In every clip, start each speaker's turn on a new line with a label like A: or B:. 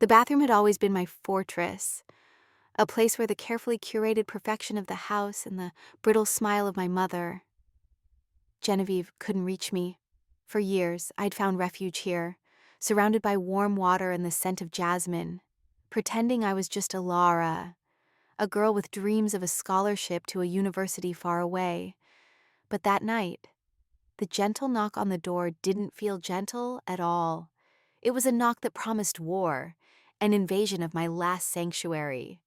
A: The bathroom had always been my fortress, a place where the carefully curated perfection of the house and the brittle smile of my mother. Genevieve couldn't reach me. For years, I'd found refuge here, surrounded by warm water and the scent of jasmine, pretending I was just Alara, a girl with dreams of a scholarship to a university far away. But that night, the gentle knock on the door didn't feel gentle at all. It was a knock that promised war, an invasion of my last sanctuary,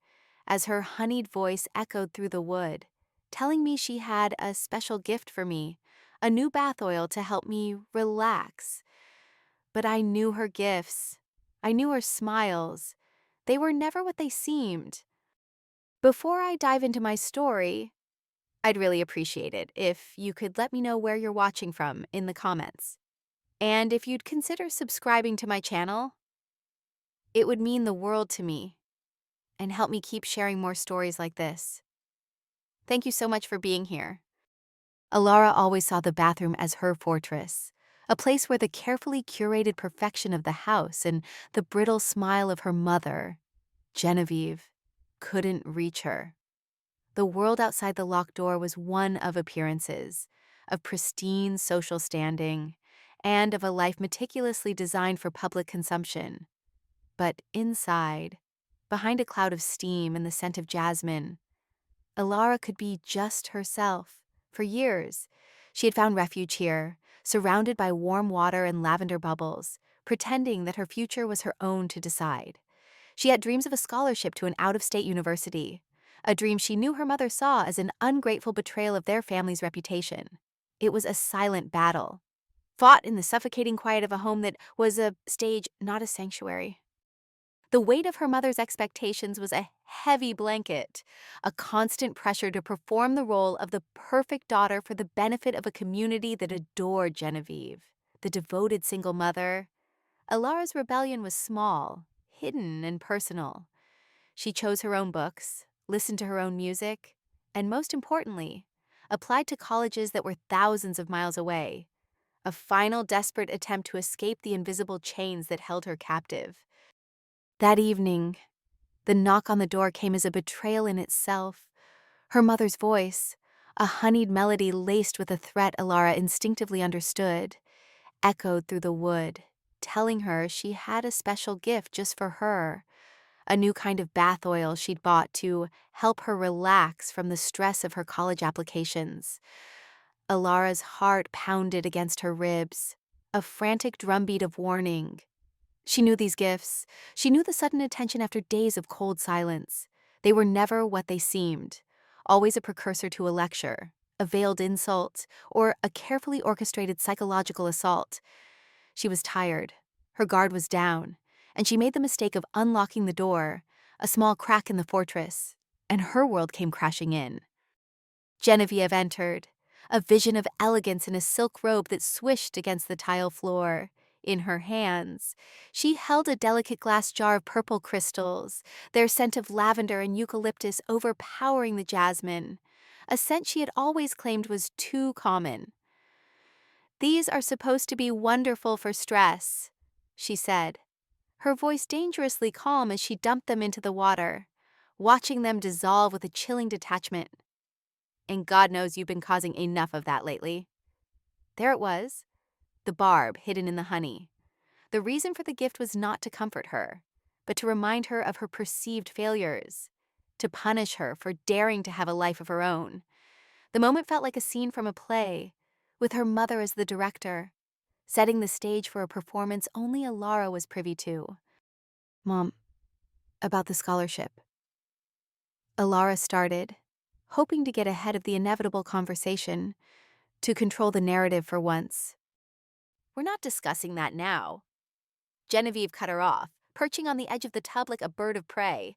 A: as her honeyed voice echoed through the wood, telling me she had a special gift for me, a new bath oil to help me relax. But I knew her gifts. I knew her smiles. They were never what they seemed. Before I dive into my story, I'd really appreciate it if you could let me know where you're watching from in the comments. And if you'd consider subscribing to my channel, it would mean the world to me and help me keep sharing more stories like this. Thank you so much for being here. Alara always saw the bathroom as her fortress, a place where the carefully curated perfection of the house and the brittle smile of her mother, Genevieve, couldn't reach her. The world outside the locked door was one of appearances, of pristine social standing, and of a life meticulously designed for public consumption. But inside, behind a cloud of steam and the scent of jasmine, Alara could be just herself. For years, she had found refuge here, surrounded by warm water and lavender bubbles, pretending that her future was her own to decide. She had dreams of a scholarship to an out-of-state university, a dream she knew her mother saw as an ungrateful betrayal of their family's reputation. It was a silent battle, fought in the suffocating quiet of a home that was a stage, not a sanctuary. The weight of her mother's expectations was a heavy blanket, a constant pressure to perform the role of the perfect daughter for the benefit of a community that adored Genevieve, the devoted single mother. Alara's rebellion was small, hidden, and personal. She chose her own books, listened to her own music, and most importantly, applied to colleges that were thousands of miles away, a final desperate attempt to escape the invisible chains that held her captive. That evening, the knock on the door came as a betrayal in itself. Her mother's voice, a honeyed melody laced with a threat Alara instinctively understood, echoed through the wood, telling her she had a special gift just for her, a new kind of bath oil she'd bought to help her relax from the stress of her college applications. Alara's heart pounded against her ribs, a frantic drumbeat of warning. She knew these gifts. She knew the sudden attention after days of cold silence. They were never what they seemed, always a precursor to a lecture, a veiled insult, or a carefully orchestrated psychological assault. She was tired. Her guard was down, and she made the mistake of unlocking the door, a small crack in the fortress, and her world came crashing in. Genevieve entered, a vision of elegance in a silk robe that swished against the tile floor. In her hands, she held a delicate glass jar of purple crystals, their scent of lavender and eucalyptus overpowering the jasmine, a scent she had always claimed was too common. "These are supposed to be wonderful for stress," she said, her voice dangerously calm as she dumped them into the water, watching them dissolve with a chilling detachment. "And God knows you've been causing enough of that lately." There it was, the barb hidden in the honey. The reason for the gift was not to comfort her, but to remind her of her perceived failures, to punish her for daring to have a life of her own. The moment felt like a scene from a play, with her mother as the director, setting the stage for a performance only Alara was privy to. "Mom, about the scholarship." Alara started, hoping to get ahead of the inevitable conversation, to control the narrative for once. "We're not discussing that now." Genevieve cut her off, perching on the edge of the tub like a bird of prey.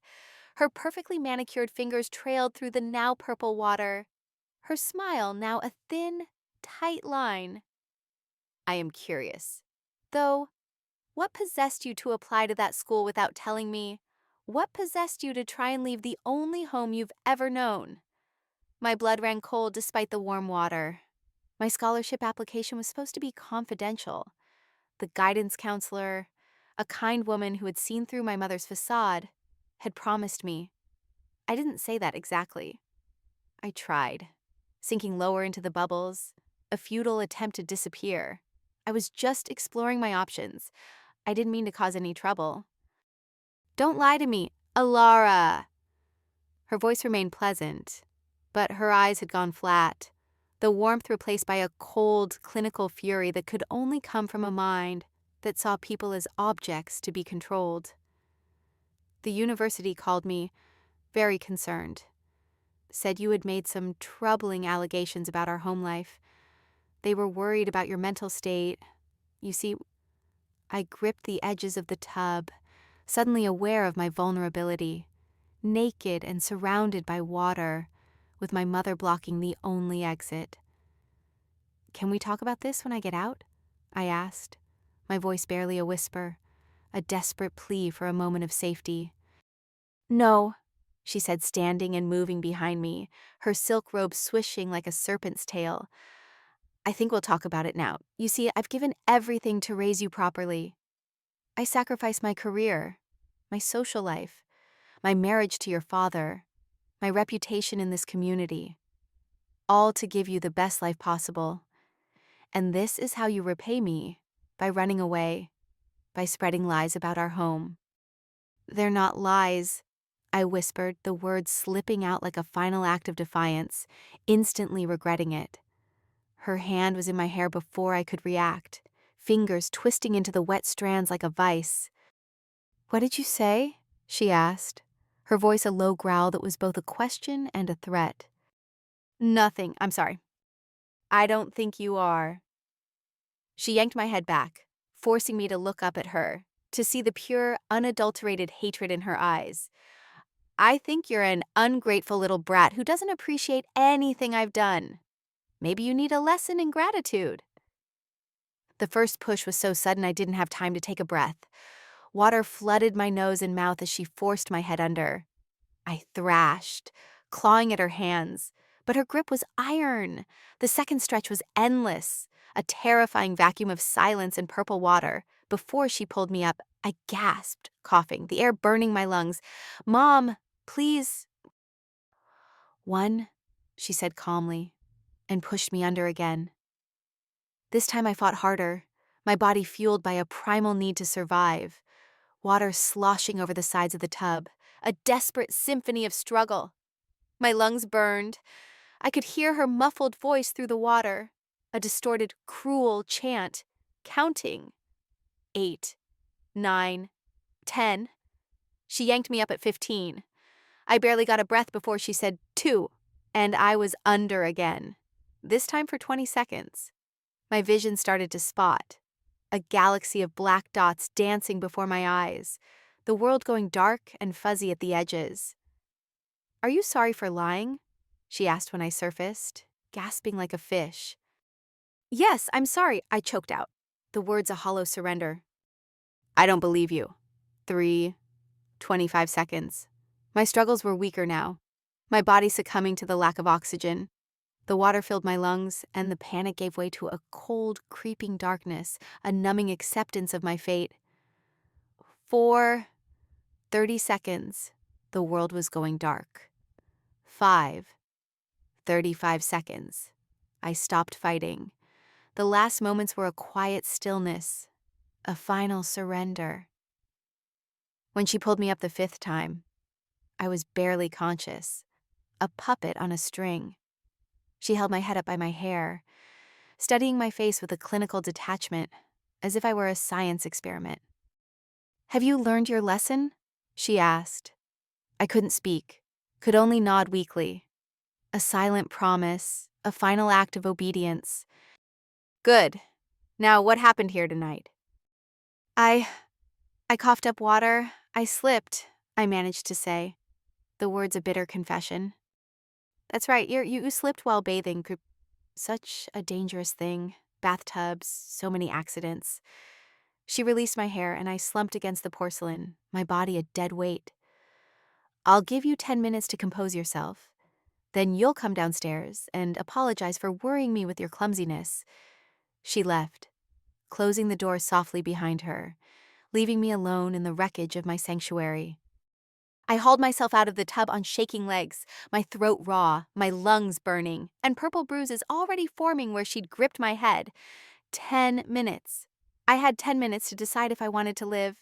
A: Her perfectly manicured fingers trailed through the now purple water, her smile now a thin, tight line. "I am curious. Though, what possessed you to apply to that school without telling me? What possessed you to try and leave the only home you've ever known?" My blood ran cold despite the warm water. My scholarship application was supposed to be confidential. The guidance counselor, A kind woman who had seen through my mother's facade had promised me. I didn't say that exactly. I tried, sinking lower into the bubbles, a futile attempt to disappear. I was just exploring my options. I didn't mean to cause any trouble. Don't lie to me, Alara. Her voice remained pleasant, but her eyes had gone flat, the warmth replaced by a cold, clinical fury that could only come from a mind that saw people as objects to be controlled. The university called me, very concerned. Said you had made some troubling allegations about our home life. They were worried about your mental state. You see, I gripped the edges of the tub, suddenly aware of my vulnerability, naked and surrounded by water, with my mother blocking the only exit. Can we talk about this when I get out? I asked, my voice barely a whisper, a desperate plea for a moment of safety. No, she said, standing and moving behind me, her silk robe swishing like a serpent's tail. I think we'll talk about it now. You see, I've given everything to raise you properly. I sacrificed my career, my social life, my marriage to your father, my reputation in this community, all to give you the best life possible. And this is how you repay me, by running away, by spreading lies about our home. They're not lies, I whispered, the words slipping out like a final act of defiance, instantly regretting it. Her hand was in my hair before I could react, fingers twisting into the wet strands like a vice. What did you say? She asked, her voice a low growl that was both a question and a threat. Nothing, I'm sorry. I don't think you are. She yanked my head back, forcing me to look up at her, to see the pure, unadulterated hatred in her eyes. I think you're an ungrateful little brat who doesn't appreciate anything I've done. Maybe you need a lesson in gratitude. The first push was so sudden I didn't have time to take a breath. Water flooded my nose and mouth as she forced my head under. I thrashed, clawing at her hands, but her grip was iron. The second stretch was endless, a terrifying vacuum of silence and purple water. Before she pulled me up, I gasped, coughing, the air burning my lungs. Mom, please. One, she said calmly, and pushed me under again. This time I fought harder, my body fueled by a primal need to survive. Water sloshing over the sides of the tub, a desperate symphony of struggle. My lungs burned. I could hear her muffled voice through the water, a distorted, cruel chant, counting. 8, 9, 10. She yanked me up at 15. I barely got a breath before she said 2, and I was under again, this time for 20 seconds. My vision started to spot, a galaxy of black dots dancing before my eyes, the world going dark and fuzzy at the edges. Are you sorry for lying? She asked when I surfaced, gasping like a fish. Yes, I'm sorry, I choked out, the words a hollow surrender. I don't believe you. 3, 25 seconds. My struggles were weaker now, my body succumbing to the lack of oxygen. The water filled my lungs, and the panic gave way to a cold, creeping darkness, a numbing acceptance of my fate. 4, 30 seconds. The world was going dark. 5, 35 seconds. I stopped fighting. The last moments were a quiet stillness, a final surrender. When she pulled me up the 5th time, I was barely conscious, a puppet on a string. She held my head up by my hair, studying my face with a clinical detachment, as if I were a science experiment. Have you learned your lesson? She asked. I couldn't speak, could only nod weakly. A silent promise, a final act of obedience. Good. Now, what happened here tonight? I coughed up water. I slipped, I managed to say, the words a bitter confession. That's right, you slipped while bathing. Such a dangerous thing. Bathtubs, so many accidents. She released my hair and I slumped against the porcelain, my body a dead weight. I'll give you 10 minutes to compose yourself. Then you'll come downstairs and apologize for worrying me with your clumsiness. She left, closing the door softly behind her, leaving me alone in the wreckage of my sanctuary. I hauled myself out of the tub on shaking legs, my throat raw, my lungs burning, and purple bruises already forming where she'd gripped my head. 10 minutes. I had 10 minutes to decide if I wanted to live.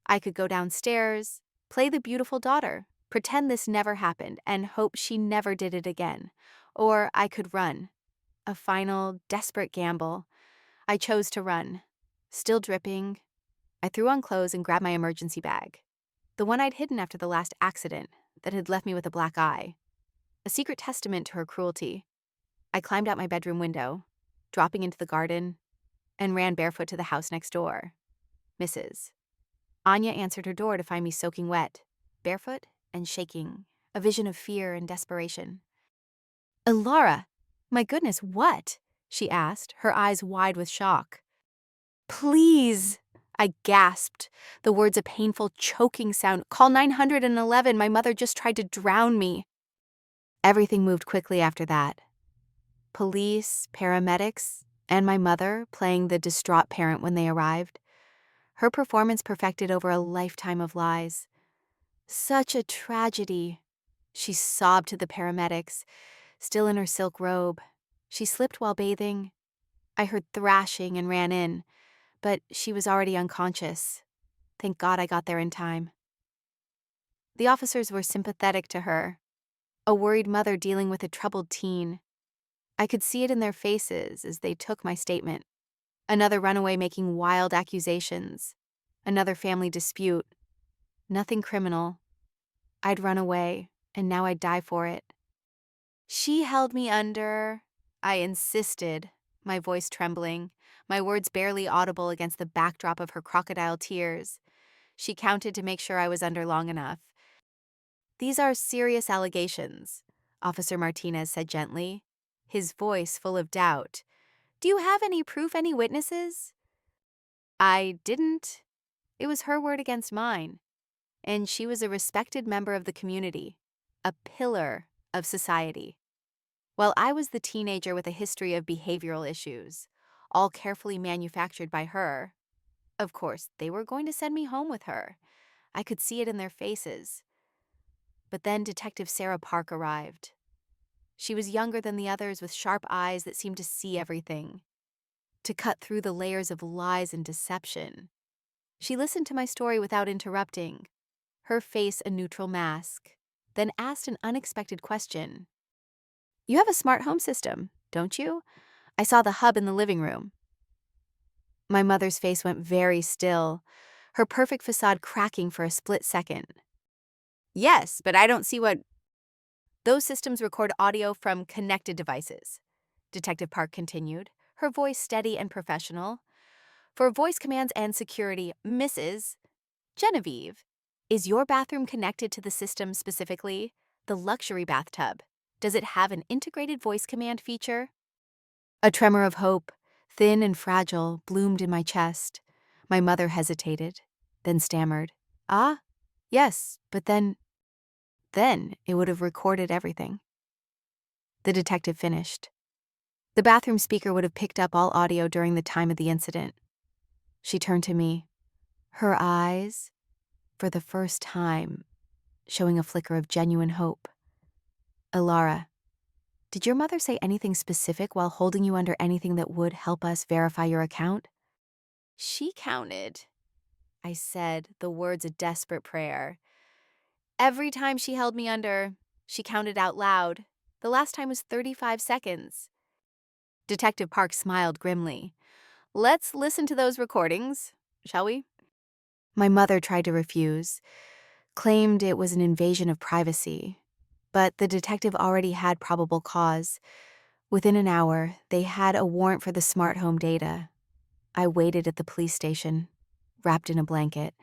A: I could go downstairs, play the beautiful daughter, pretend this never happened, and hope she never did it again. Or I could run. A final, desperate gamble. I chose to run. Still dripping, I threw on clothes and grabbed my emergency bag. The one I'd hidden after the last accident that had left me with a black eye. A secret testament to her cruelty. I climbed out my bedroom window, dropping into the garden, and ran barefoot to the house next door. Mrs. Anya answered her door to find me soaking wet, barefoot and shaking, a vision of fear and desperation. "Laura, my goodness, what?" she asked, her eyes wide with shock. "Please," I gasped, the words a painful, choking sound. "Call 911, my mother just tried to drown me." Everything moved quickly after that. Police, paramedics, and my mother playing the distraught parent when they arrived. Her performance perfected over a lifetime of lies. "Such a tragedy," she sobbed to the paramedics, still in her silk robe. She slipped while bathing. I heard thrashing and ran in, but she was already unconscious. Thank God I got there in time. The officers were sympathetic to her, a worried mother dealing with a troubled teen. I could see it in their faces as they took my statement. Another runaway making wild accusations. Another family dispute. Nothing criminal. I'd run away, and now I'd die for it. "She held me under," I insisted, my voice trembling, my words barely audible against the backdrop of her crocodile tears. She counted to make sure I was under long enough. "These are serious allegations," Officer Martinez said gently, his voice full of doubt. "Do you have any proof, any witnesses?" I didn't. It was her word against mine, and she was a respected member of the community, a pillar of society. While I was the teenager with a history of behavioral issues, all carefully manufactured by her. Of course, they were going to send me home with her. I could see it in their faces. But then Detective Sarah Park arrived. She was younger than the others with sharp eyes that seemed to see everything, to cut through the layers of lies and deception. She listened to my story without interrupting, her face a neutral mask, then asked an unexpected question. "You have a smart home system, don't you? I saw the hub in the living room." My mother's face went very still, her perfect facade cracking for a split second. "Yes, but I don't see what—" "Those systems record audio from connected devices," Detective Park continued, her voice steady and professional. "For voice commands and security, Mrs. Genevieve, is your bathroom connected to the system specifically? The luxury bathtub. Does it have an integrated voice command feature?" A tremor of hope, thin and fragile, bloomed in my chest. My mother hesitated, then stammered, "Ah, yes, but then it would have recorded everything." The detective finished. "The bathroom speaker would have picked up all audio during the time of the incident." She turned to me, her eyes, for the first time, showing a flicker of genuine hope. "Alara, did your mother say anything specific while holding you under anything that would help us verify your account?" "She counted," I said, the words a desperate prayer. "Every time she held me under, she counted out loud. The last time was 35 seconds. Detective Park smiled grimly. "Let's listen to those recordings, shall we?" My mother tried to refuse, claimed it was an invasion of privacy, but the detective already had probable cause. Within an hour, they had a warrant for the smart home data. I waited at the police station, wrapped in a blanket,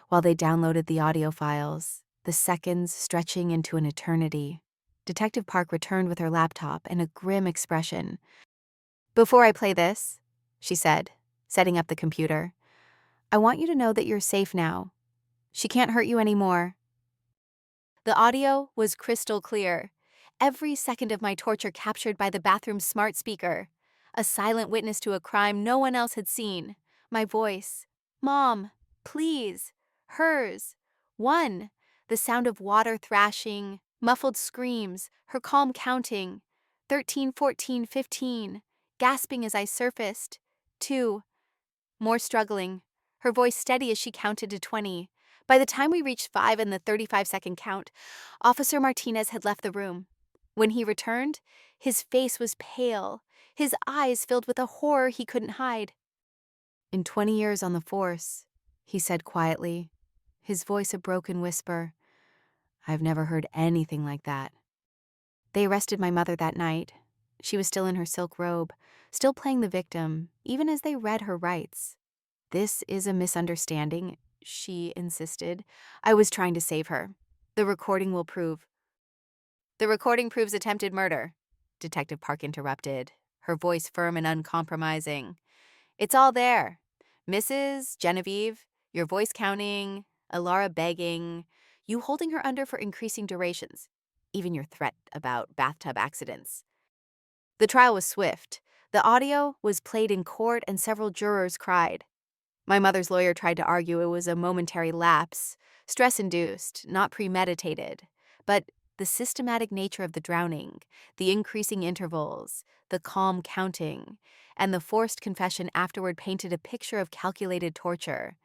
A: while they downloaded the audio files, the seconds stretching into an eternity. Detective Park returned with her laptop and a grim expression. "Before I play this," she said, setting up the computer, "I want you to know that you're safe now. She can't hurt you anymore." The audio was crystal clear. Every second of my torture captured by the bathroom's smart speaker. A silent witness to a crime no one else had seen. My voice. "Mom, Please. Hers. One. The sound of water thrashing, muffled screams, her calm counting. 13, 14, 15. Gasping as I surfaced. 2. More struggling. Her voice steady as she counted to 20. By the time we reached 5 and the 35-second count, Officer Martinez had left the room. When he returned, his face was pale, his eyes filled with a horror he couldn't hide. "In 20 years on the force," he said quietly, his voice a broken whisper, "I've never heard anything like that." They arrested my mother that night. She was still in her silk robe, still playing the victim, even as they read her rights. "This is a misunderstanding," she insisted. "I was trying to save her. The recording will prove." "The recording proves attempted murder," Detective Park interrupted, her voice firm and uncompromising. "It's all there. Mrs. Genevieve, your voice counting, Alara begging, you holding her under for increasing durations, even your threat about bathtub accidents." The trial was swift. The audio was played in court and several jurors cried. My mother's lawyer tried to argue it was a momentary lapse, stress-induced, not premeditated. But the systematic nature of the drowning, the increasing intervals, the calm counting, and the forced confession afterward painted a picture of calculated torture.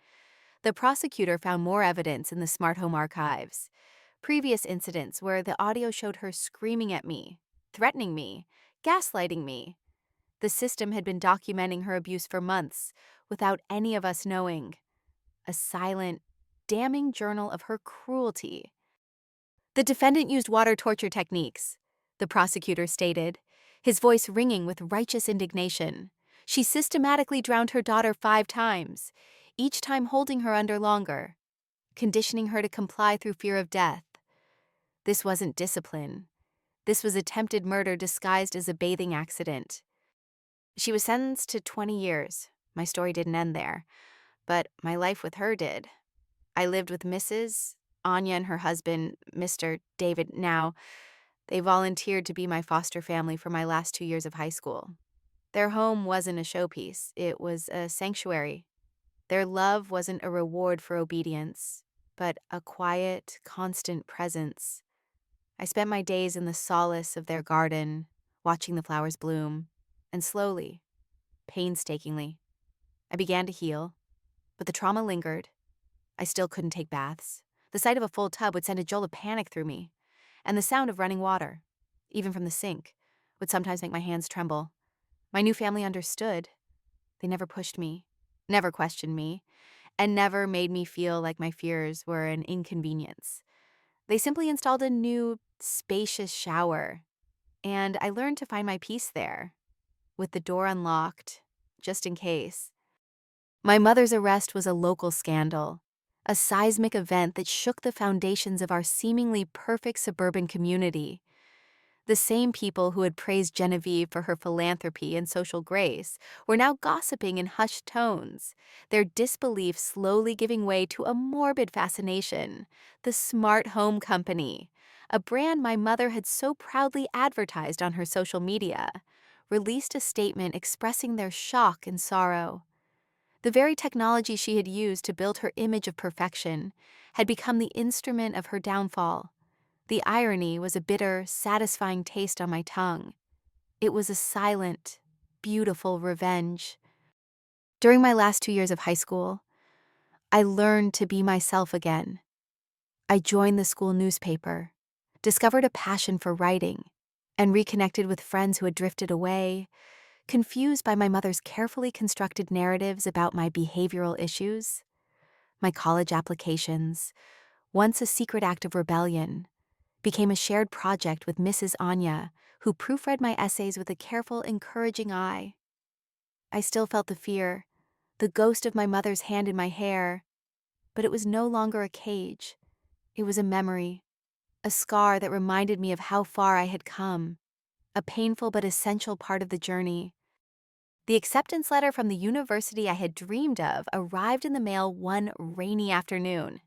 A: The prosecutor found more evidence in the smart home archives. Previous incidents where the audio showed her screaming at me, threatening me, gaslighting me. The system had been documenting her abuse for months, without any of us knowing. A silent, damning journal of her cruelty. "The defendant used water torture techniques," the prosecutor stated, his voice ringing with righteous indignation. "She systematically drowned her daughter 5 times, each time holding her under longer, conditioning her to comply through fear of death. This wasn't discipline. This was attempted murder disguised as a bathing accident." She was sentenced to 20 years. My story didn't end there, but my life with her did. I lived with Mrs. Anya and her husband, Mr. David, now. They volunteered to be my foster family for my last 2 years of high school. Their home wasn't a showpiece. It was a sanctuary. Their love wasn't a reward for obedience, but a quiet, constant presence. I spent my days in the solace of their garden, watching the flowers bloom, and slowly, painstakingly, I began to heal, but the trauma lingered. I still couldn't take baths. The sight of a full tub would send a jolt of panic through me, and the sound of running water, even from the sink, would sometimes make my hands tremble. My new family understood. They never pushed me, never questioned me, and never made me feel like my fears were an inconvenience. They simply installed a new, spacious shower, and I learned to find my peace there, with the door unlocked, just in case. My mother's arrest was a local scandal, a seismic event that shook the foundations of our seemingly perfect suburban community. The same people who had praised Genevieve for her philanthropy and social grace were now gossiping in hushed tones, their disbelief slowly giving way to a morbid fascination. The Smart Home Company, a brand my mother had so proudly advertised on her social media, released a statement expressing their shock and sorrow. The very technology she had used to build her image of perfection had become the instrument of her downfall. The irony was a bitter, satisfying taste on my tongue. It was a silent, beautiful revenge. During my last 2 years of high school, I learned to be myself again. I joined the school newspaper, discovered a passion for writing, and reconnected with friends who had drifted away, confused by my mother's carefully constructed narratives about my behavioral issues. My college applications, once a secret act of rebellion, became a shared project with Mrs. Anya, who proofread my essays with a careful, encouraging eye. I still felt the fear, the ghost of my mother's hand in my hair, but it was no longer a cage. It was a memory, a scar that reminded me of how far I had come, a painful but essential part of the journey. The acceptance letter from the university I had dreamed of arrived in the mail one rainy afternoon.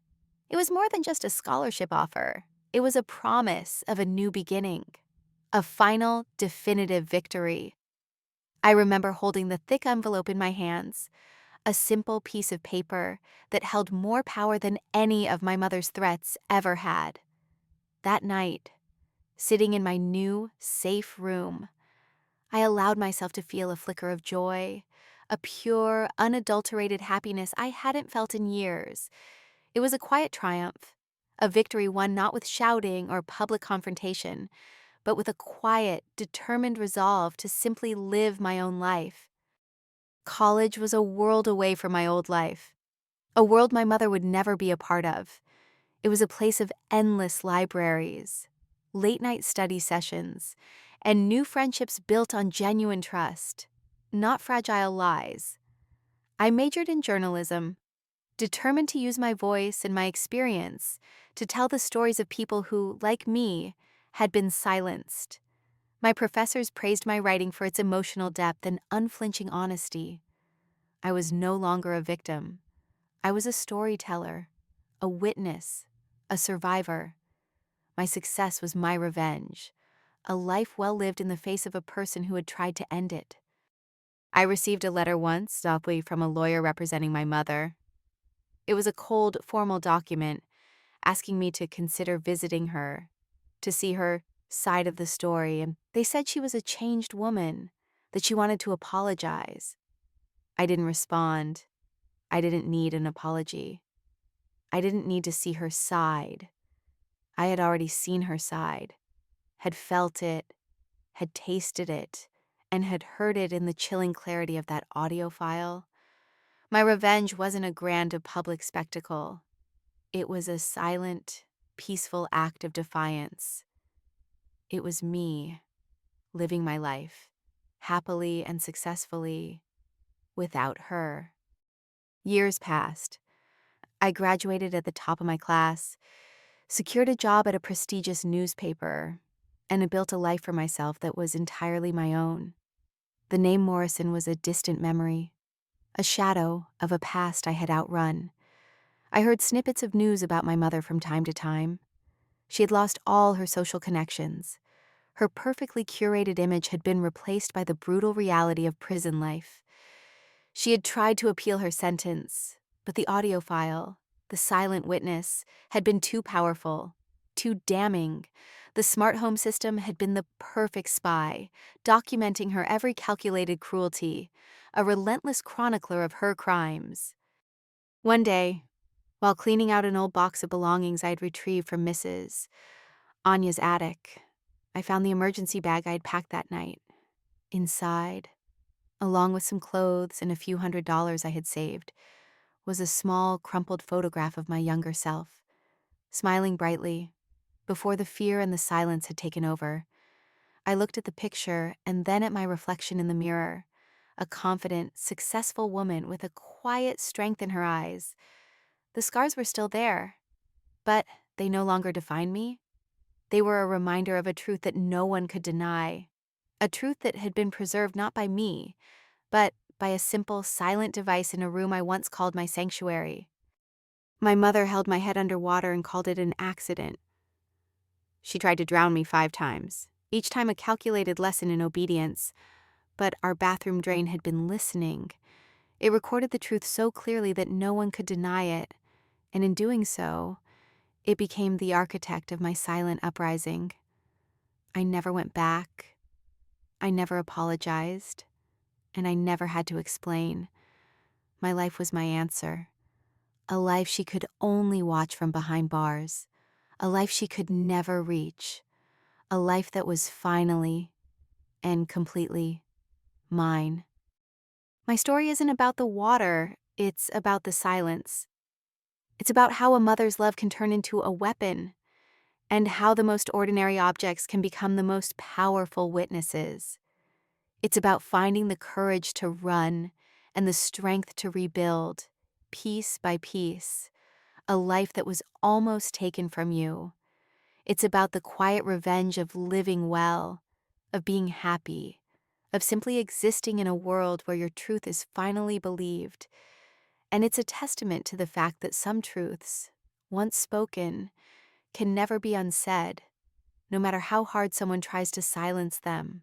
A: It was more than just a scholarship offer. It was a promise of a new beginning, a final, definitive victory. I remember holding the thick envelope in my hands, a simple piece of paper that held more power than any of my mother's threats ever had. That night, sitting in my new, safe room, I allowed myself to feel a flicker of joy, a pure, unadulterated happiness I hadn't felt in years. It was a quiet triumph, a victory won not with shouting or public confrontation, but with a quiet, determined resolve to simply live my own life. College was a world away from my old life, a world my mother would never be a part of. It was a place of endless libraries, late-night study sessions, and new friendships built on genuine trust, not fragile lies. I majored in journalism, determined to use my voice and my experience to tell the stories of people who, like me, had been silenced. My professors praised my writing for its emotional depth and unflinching honesty. I was no longer a victim. I was a storyteller, a witness, a survivor. My success was my revenge, a life well lived in the face of a person who had tried to end it. I received a letter once, softly from a lawyer representing my mother. It was a cold, formal document asking me to consider visiting her, to see her side of the story, and they said she was a changed woman, that she wanted to apologize. I didn't respond. I didn't need an apology. I didn't need to see her side. I had already seen her side, had felt it, had tasted it, and had heard it in the chilling clarity of that audio file. My revenge wasn't a grand public spectacle. It was a silent, peaceful act of defiance. It was me, living my life, happily and successfully, without her. Years passed. I graduated at the top of my class, secured a job at a prestigious newspaper, and built a life for myself that was entirely my own. The name Morrison was a distant memory, a shadow of a past I had outrun. I heard snippets of news about my mother from time to time. She had lost all her social connections. Her perfectly curated image had been replaced by the brutal reality of prison life. She had tried to appeal her sentence, but the audio file, the silent witness, had been too powerful, too damning. The smart home system had been the perfect spy, documenting her every calculated cruelty, a relentless chronicler of her crimes. One day, while cleaning out an old box of belongings I had retrieved from Mrs. Anya's attic, I found the emergency bag I had packed that night. Inside, along with some clothes and a few $100s I had saved, was a small, crumpled photograph of my younger self, smiling brightly, before the fear and the silence had taken over. I looked at the picture and then at my reflection in the mirror, a confident, successful woman with a quiet strength in her eyes. The scars were still there, but they no longer defined me. They were a reminder of a truth that no one could deny, a truth that had been preserved not by me, but by a simple, silent device in a room I once called my sanctuary. My mother held my head under water and called it an accident. She tried to drown me 5 times, each time a calculated lesson in obedience, but our bathroom drain had been listening. It recorded the truth so clearly that no one could deny it, and in doing so, it became the architect of my silent uprising. I never went back. I never apologized. And I never had to explain. My life was my answer. A life she could only watch from behind bars. A life she could never reach. A life that was finally and completely mine. My story isn't about the water, it's about the silence. It's about how a mother's love can turn into a weapon, and how the most ordinary objects can become the most powerful witnesses. It's about finding the courage to run and the strength to rebuild, piece by piece, a life that was almost taken from you. It's about the quiet revenge of living well, of being happy, of simply existing in a world where your truth is finally believed. And it's a testament to the fact that some truths, once spoken, can never be unsaid, no matter how hard someone tries to silence them.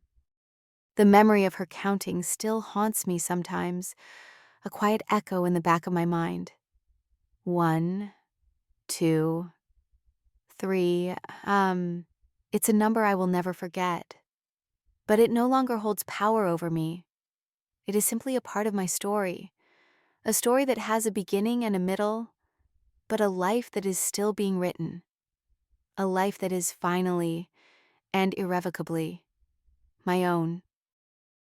A: The memory of her counting still haunts me sometimes, a quiet echo in the back of my mind. 1, 2, 3. It's a number I will never forget. But it no longer holds power over me. It is simply a part of my story. A story that has a beginning and a middle, but a life that is still being written. A life that is finally and irrevocably my own.